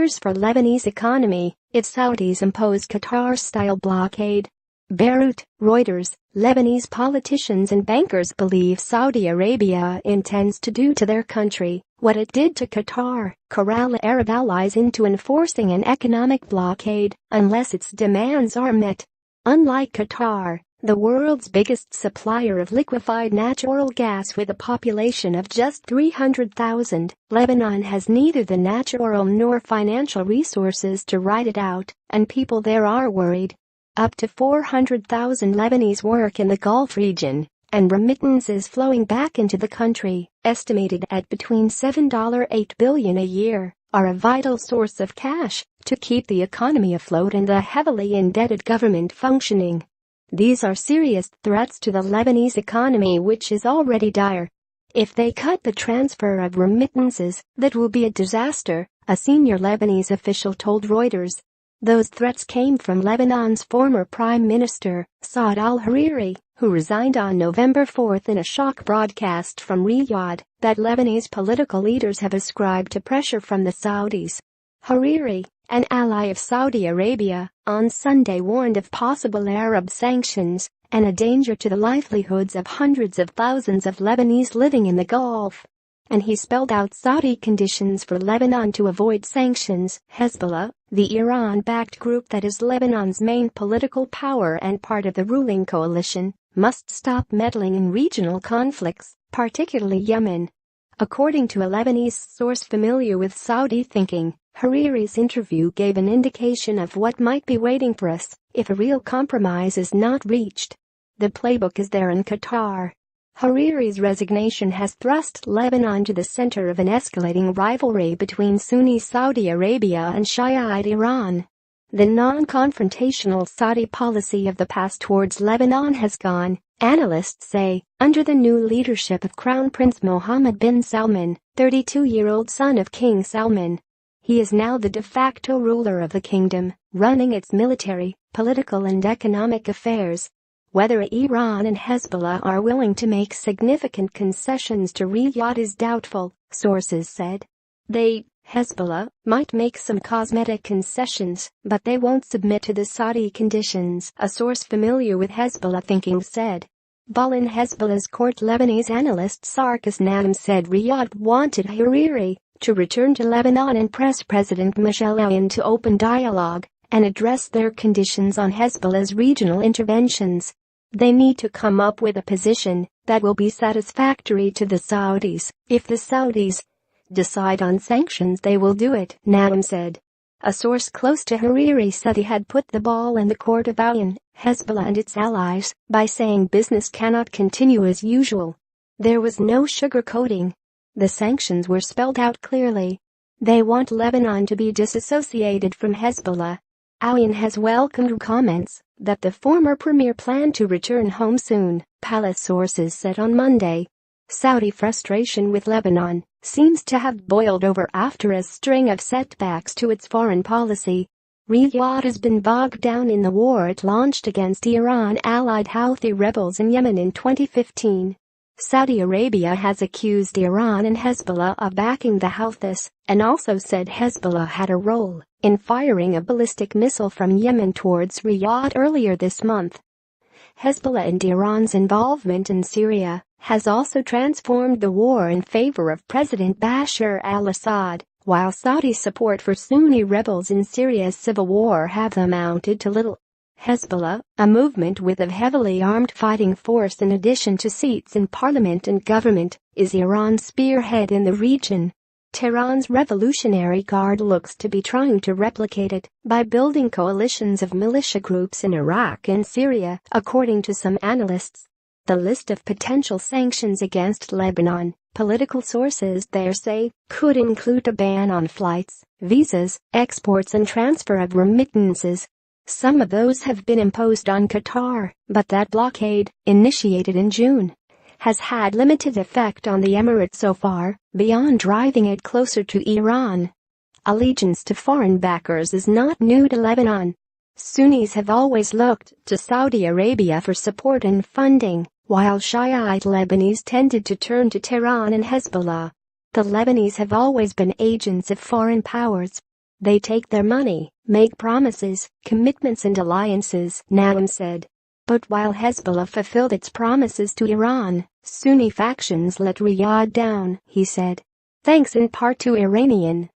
fears for Lebanese economy if Saudis impose Qatar-style blockade. Beirut, Reuters. Lebanese politicians and bankers believe Saudi Arabia intends to do to their country what it did to Qatar, corral Arab allies into enforcing an economic blockade unless its demands are met. Unlike Qatar, the world's biggest supplier of liquefied natural gas with a population of just 300,000, Lebanon has neither the natural nor financial resources to ride it out, and people there are worried. Up to 400,000 Lebanese work in the Gulf region, and remittances flowing back into the country, estimated at between $7.8 billion a year, are a vital source of cash to keep the economy afloat and the heavily indebted government functioning. These are serious threats to the Lebanese economy, which is already dire. If they cut the transfer of remittances, that will be a disaster, a senior Lebanese official told Reuters. Those threats came from Lebanon's former Prime Minister, Saad al-Hariri, who resigned on November 4 in a shock broadcast from Riyadh that Lebanese political leaders have ascribed to pressure from the Saudis. Hariri, an ally of Saudi Arabia, on Sunday warned of possible Arab sanctions and a danger to the livelihoods of hundreds of thousands of Lebanese living in the Gulf. And he spelled out Saudi conditions for Lebanon to avoid sanctions. Hezbollah, the Iran-backed group that is Lebanon's main political power and part of the ruling coalition, must stop meddling in regional conflicts, particularly Yemen. According to a Lebanese source familiar with Saudi thinking, Hariri's interview gave an indication of what might be waiting for us if a real compromise is not reached. The playbook is there in Qatar. Hariri's resignation has thrust Lebanon to the center of an escalating rivalry between Sunni Saudi Arabia and Shiite Iran. The non-confrontational Saudi policy of the past towards Lebanon has gone, analysts say, under the new leadership of Crown Prince Mohammed bin Salman, 32-year-old son of King Salman. He is now the de facto ruler of the kingdom, running its military, political and economic affairs. Whether Iran and Hezbollah are willing to make significant concessions to Riyadh is doubtful, sources said. Hezbollah, might make some cosmetic concessions, but they won't submit to the Saudi conditions, a source familiar with Hezbollah thinking said. In Hezbollah's court, Lebanese analyst Sarkis Naim said Riyadh wanted Hariri to return to Lebanon and press President Michel Aoun to open dialogue and address their conditions on Hezbollah's regional interventions. They need to come up with a position that will be satisfactory to the Saudis. If the Saudis decide on sanctions, they will do it, Naim said. A source close to Hariri said he had put the ball in the court of Aoun, Hezbollah and its allies, by saying business cannot continue as usual. There was no sugarcoating. The sanctions were spelled out clearly. They want Lebanon to be disassociated from Hezbollah. Aoun has welcomed comments that the former premier planned to return home soon, palace sources said on Monday. Saudi frustration with Lebanon seems to have boiled over after a string of setbacks to its foreign policy. Riyadh has been bogged down in the war it launched against Iran-allied Houthi rebels in Yemen in 2015. Saudi Arabia has accused Iran and Hezbollah of backing the Houthis, and also said Hezbollah had a role in firing a ballistic missile from Yemen towards Riyadh earlier this month. Hezbollah and Iran's involvement in Syria has also transformed the war in favor of President Bashar al-Assad, while Saudi support for Sunni rebels in Syria's civil war have amounted to little. Hezbollah, a movement with a heavily armed fighting force in addition to seats in parliament and government, is Iran's spearhead in the region. Tehran's Revolutionary Guard looks to be trying to replicate it by building coalitions of militia groups in Iraq and Syria, according to some analysts. The list of potential sanctions against Lebanon, political sources there say, could include a ban on flights, visas, exports and transfer of remittances. Some of those have been imposed on Qatar, but that blockade, initiated in June, has had limited effect on the emirate so far, beyond driving it closer to Iran. Allegiance to foreign backers is not new to Lebanon. Sunnis have always looked to Saudi Arabia for support and funding, while Shiite Lebanese tended to turn to Tehran and Hezbollah. The Lebanese have always been agents of foreign powers. They take their money, make promises, commitments and alliances, Naim said. But while Hezbollah fulfilled its promises to Iran, Sunni factions let Riyadh down, he said. Thanks in part to Iranian